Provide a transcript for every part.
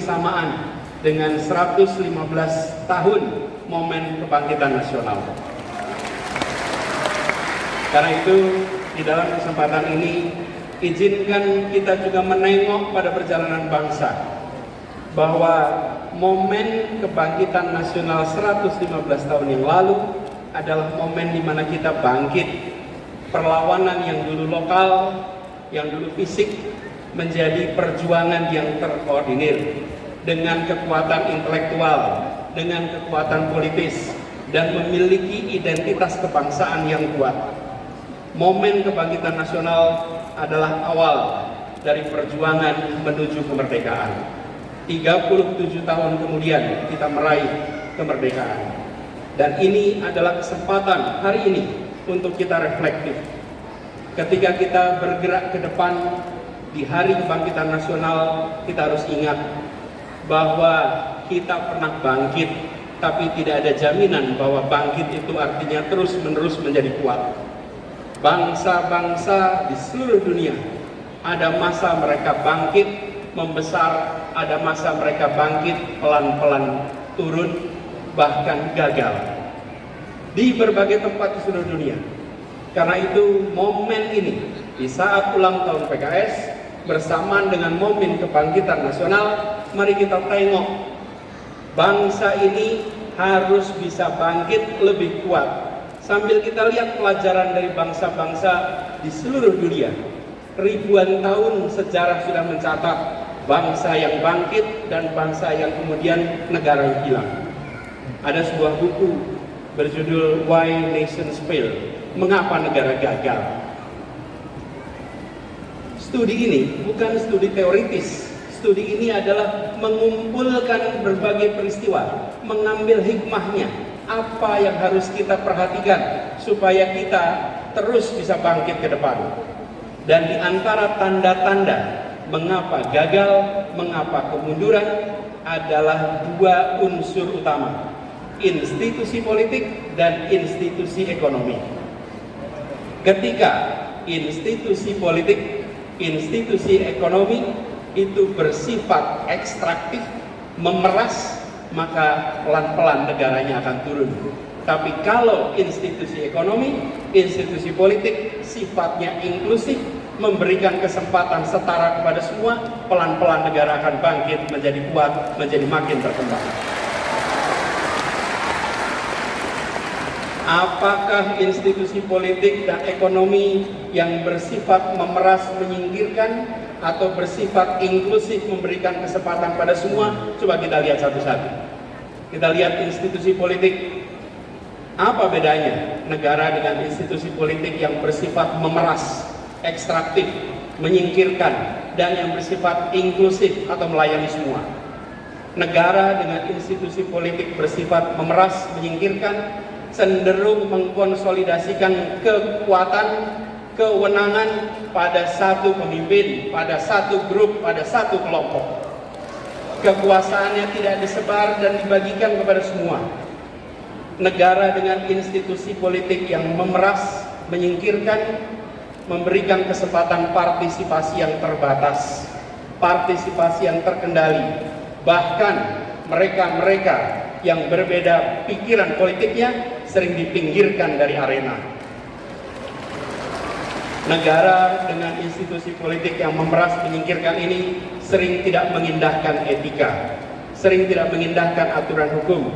bersamaan dengan 115 tahun momen kebangkitan nasional. Karena itu, di dalam kesempatan ini, izinkan kita juga menengok pada perjalanan bangsa, bahwa momen kebangkitan nasional 115 tahun yang lalu adalah momen di mana kita bangkit. Perlawanan yang dulu lokal, yang dulu fisik, menjadi perjuangan yang terkoordinir dengan kekuatan intelektual, dengan kekuatan politis, dan memiliki identitas kebangsaan yang kuat. Momen kebangkitan nasional adalah awal dari perjuangan menuju kemerdekaan. 37 tahun kemudian kita meraih kemerdekaan. Dan ini adalah kesempatan hari ini untuk kita reflektif. Ketika kita bergerak ke depan di hari kebangkitan nasional, kita harus ingat bahwa kita pernah bangkit, tapi tidak ada jaminan bahwa bangkit itu artinya terus-menerus menjadi kuat. Bangsa-bangsa di seluruh dunia ada masa mereka bangkit membesar, ada masa mereka bangkit pelan-pelan turun, bahkan gagal di berbagai tempat di seluruh dunia. Karena itu momen ini di saat ulang tahun PKS bersamaan dengan momen kebangkitan nasional, mari kita tengok bangsa ini harus bisa bangkit lebih kuat. Sambil kita lihat pelajaran dari bangsa-bangsa di seluruh dunia. Ribuan tahun sejarah sudah mencatat bangsa yang bangkit dan bangsa yang kemudian negara yang hilang. Ada sebuah buku berjudul Why Nations Fail, Mengapa Negara Gagal. Studi ini bukan studi teoritis. Studi ini adalah mengumpulkan berbagai peristiwa, mengambil hikmahnya, apa yang harus kita perhatikan supaya kita terus bisa bangkit ke depan. Dan di antara tanda-tanda mengapa gagal, mengapa kemunduran adalah dua unsur utama: institusi politik dan institusi ekonomi. Ketika institusi politik, institusi ekonomi itu bersifat ekstraktif, memeras, maka pelan-pelan negaranya akan turun. Tapi kalau institusi ekonomi, institusi politik sifatnya inklusif, memberikan kesempatan setara kepada semua, pelan-pelan negara akan bangkit, menjadi kuat, menjadi makin berkembang. Apakah institusi politik dan ekonomi yang bersifat memeras, menyingkirkan, atau bersifat inklusif, memberikan kesempatan pada semua? Coba kita lihat satu-satu. Kita lihat institusi politik. Apa bedanya negara dengan institusi politik yang bersifat memeras, ekstraktif, menyingkirkan, dan yang bersifat inklusif atau melayani semua? Negara dengan institusi politik bersifat memeras, menyingkirkan, cenderung mengkonsolidasikan kekuatan, kewenangan pada satu pemimpin, pada satu grup, pada satu kelompok. Kekuasaannya tidak disebar dan dibagikan kepada semua. Negara dengan institusi politik yang memeras, menyingkirkan, memberikan kesempatan partisipasi yang terbatas, partisipasi yang terkendali. Bahkan mereka-mereka yang berbeda pikiran politiknya sering dipinggirkan dari arena. Negara dengan institusi politik yang memeras, menyingkirkan ini sering tidak mengindahkan etika, sering tidak mengindahkan aturan hukum.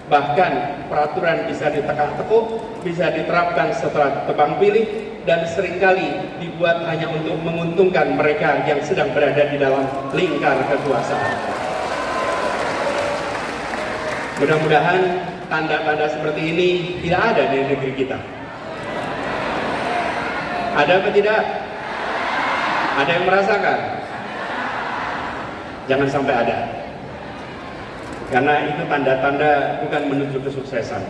Bahkan peraturan bisa ditekuk-tekuk, bisa diterapkan setelah tebang pilih, dan seringkali dibuat hanya untuk menguntungkan mereka yang sedang berada di dalam lingkar kekuasaan. Mudah-mudahan tanda-tanda seperti ini tidak ada di negeri kita. Ada atau tidak? Ada yang merasakan? Jangan sampai ada. Karena itu tanda-tanda bukan menuju kesuksesan.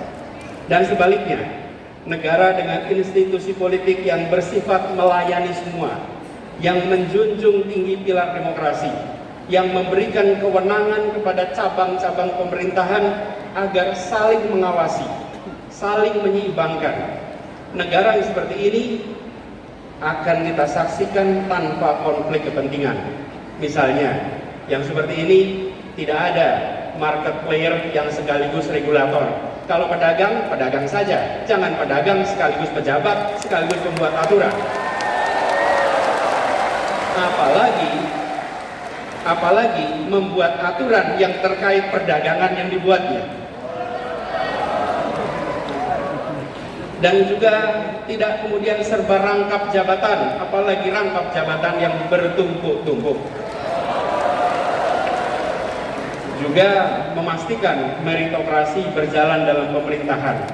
Dan sebaliknya, negara dengan institusi politik yang bersifat melayani semua, yang menjunjung tinggi pilar demokrasi, yang memberikan kewenangan kepada cabang-cabang pemerintahan agar saling mengawasi, saling menyeimbangkan. Negara yang seperti ini akan kita saksikan tanpa konflik kepentingan. Misalnya, yang seperti ini Tidak ada market player yang sekaligus regulator. Kalau pedagang, pedagang saja. Jangan pedagang sekaligus pejabat, sekaligus pembuat aturan. Apalagi membuat aturan yang terkait perdagangan yang dibuatnya. Dan juga tidak kemudian serba rangkap jabatan, apalagi rangkap jabatan yang bertumpuk-tumpuk. Juga memastikan meritokrasi berjalan dalam pemerintahan,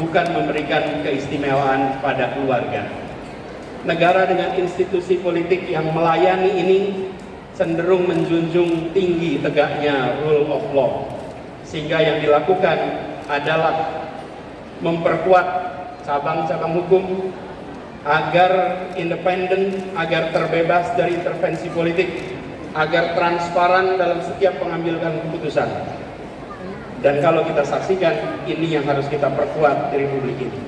bukan memberikan keistimewaan pada keluarga. Negara dengan institusi politik yang melayani ini cenderung menjunjung tinggi tegaknya rule of law, sehingga yang dilakukan adalah memperkuat cabang-cabang hukum agar independen, agar terbebas dari intervensi politik, agar transparan dalam setiap pengambilan keputusan. Dan kalau kita saksikan, ini yang harus kita perkuat di Republik ini.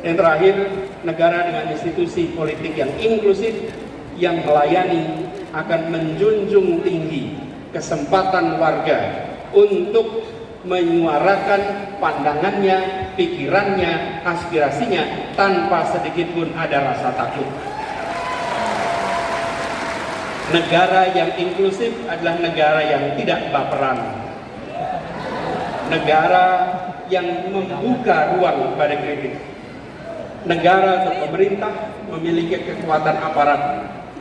Yang terakhir, negara dengan institusi politik yang inklusif, yang melayani, akan menjunjung tinggi kesempatan warga untuk menyuarakan pandangannya, pikirannya, aspirasinya tanpa sedikit pun ada rasa takut. Negara yang inklusif adalah negara yang tidak baperan. Negara yang membuka ruang pada kritik. Negara atau pemerintah memiliki kekuatan aparat,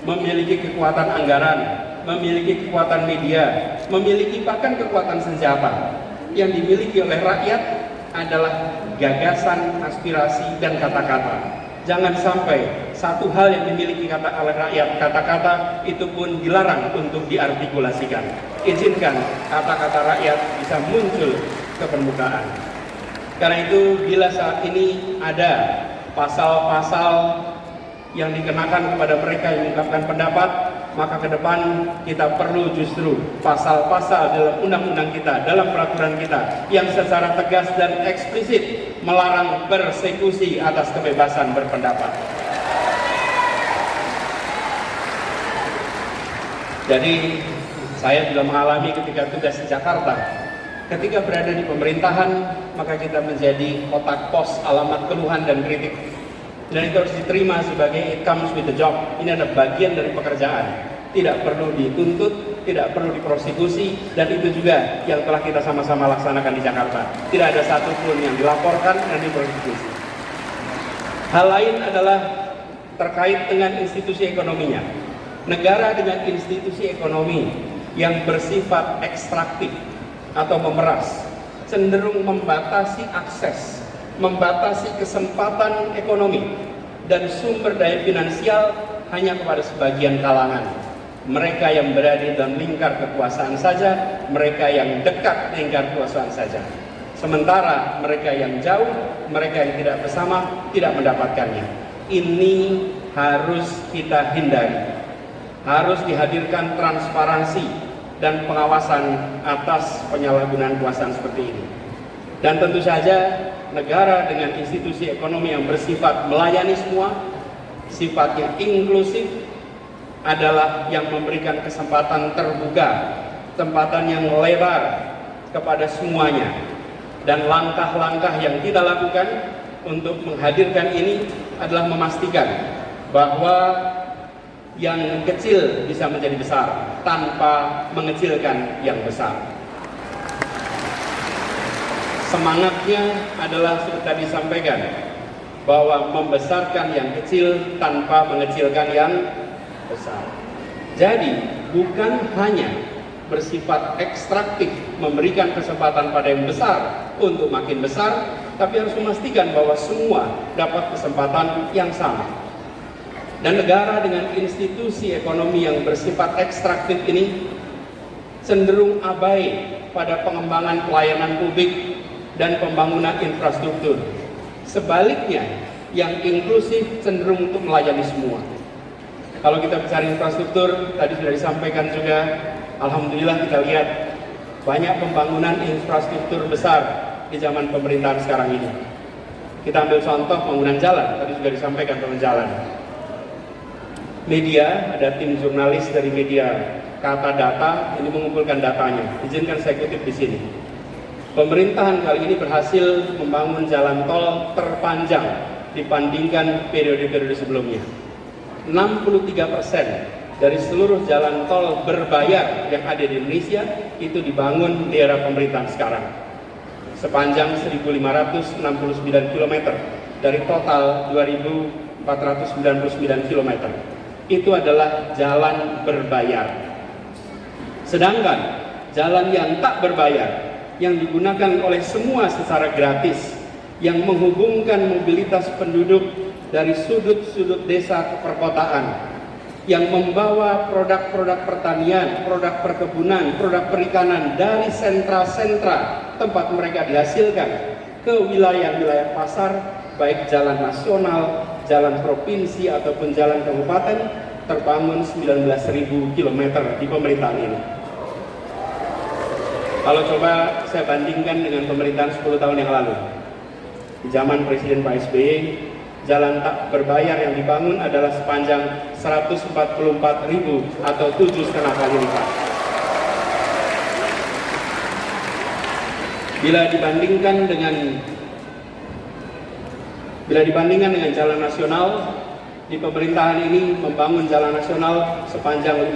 memiliki kekuatan anggaran, memiliki kekuatan media, memiliki bahkan kekuatan senjata. Yang dimiliki oleh rakyat adalah gagasan, aspirasi, dan kata-kata. Jangan sampai satu hal yang dimiliki oleh rakyat, kata-kata, itu pun dilarang untuk diartikulasikan. Izinkan kata-kata rakyat bisa muncul ke permukaan. Karena itu, bila saat ini ada pasal-pasal yang dikenakan kepada mereka yang mengungkapkan pendapat, maka ke depan kita perlu justru pasal-pasal dalam undang-undang kita, dalam peraturan kita yang secara tegas dan eksplisit melarang persekusi atas kebebasan berpendapat. Jadi saya juga mengalami ketika tugas di Jakarta, ketika berada di pemerintahan, maka kita menjadi kotak pos alamat keluhan dan kritik. Dan itu harus diterima sebagai it comes with the job. Ini adalah bagian dari pekerjaan. Tidak perlu dituntut, tidak perlu diprosekusi, dan itu juga yang telah kita sama-sama laksanakan di Jakarta. Tidak ada satupun yang dilaporkan dan diprosekusi. Hal lain adalah terkait dengan institusi ekonominya. Negara dengan institusi ekonomi yang bersifat ekstraktif atau memeras cenderung membatasi akses, membatasi kesempatan ekonomi dan sumber daya finansial hanya kepada sebagian kalangan. Mereka yang berada dalam lingkar kekuasaan saja, mereka yang dekat lingkar kekuasaan saja. Sementara mereka yang jauh, mereka yang tidak bersama, tidak mendapatkannya. Ini harus kita hindari. Harus dihadirkan transparansi dan pengawasan atas penyalahgunaan kekuasaan seperti ini. Dan tentu saja negara dengan institusi ekonomi yang bersifat melayani semua, sifatnya inklusif, adalah yang memberikan kesempatan terbuka, kesempatan yang lebar kepada semuanya. Dan langkah-langkah yang kita lakukan untuk menghadirkan ini adalah memastikan bahwa yang kecil bisa menjadi besar tanpa mengecilkan yang besar. Semangatnya adalah seperti tadi disampaikan, bahwa membesarkan yang kecil tanpa mengecilkan yang besar. Jadi bukan hanya bersifat ekstraktif memberikan kesempatan pada yang besar untuk makin besar, tapi harus memastikan bahwa semua dapat kesempatan yang sama. Dan negara dengan institusi ekonomi yang bersifat ekstraktif ini cenderung abai pada pengembangan pelayanan publik dan pembangunan infrastruktur. Sebaliknya, yang inklusif cenderung untuk melayani semua. Kalau kita bicara infrastruktur, tadi sudah disampaikan juga, alhamdulillah kita lihat banyak pembangunan infrastruktur besar di zaman pemerintahan sekarang ini. Kita ambil contoh pembangunan jalan, tadi sudah disampaikan pembangunan jalan. Media, ada tim jurnalis dari media kata data, ini mengumpulkan datanya. Izinkan saya kutip di sini. Pemerintahan kali ini berhasil membangun jalan tol terpanjang dibandingkan periode-periode sebelumnya. 63% dari seluruh jalan tol berbayar yang ada di Indonesia itu dibangun di era pemerintahan sekarang. Sepanjang 1.569 km dari total 2.499 km. Itu adalah jalan berbayar. Sedangkan jalan yang tak berbayar, yang digunakan oleh semua secara gratis, yang menghubungkan mobilitas penduduk dari sudut-sudut desa ke perkotaan, yang membawa produk-produk pertanian, produk perkebunan, produk perikanan dari sentra-sentra tempat mereka dihasilkan ke wilayah-wilayah pasar, baik jalan nasional, jalan provinsi ataupun jalan kabupaten, terbangun 19.000 km di pemerintahan ini. Kalau coba saya bandingkan dengan pemerintahan 10 tahun yang lalu, di zaman Presiden Pak SBY, jalan tak berbayar yang dibangun adalah sepanjang 144.000 atau 7,5 kali lipat. Bila dibandingkan dengan jalan nasional, di pemerintahan ini membangun jalan nasional sepanjang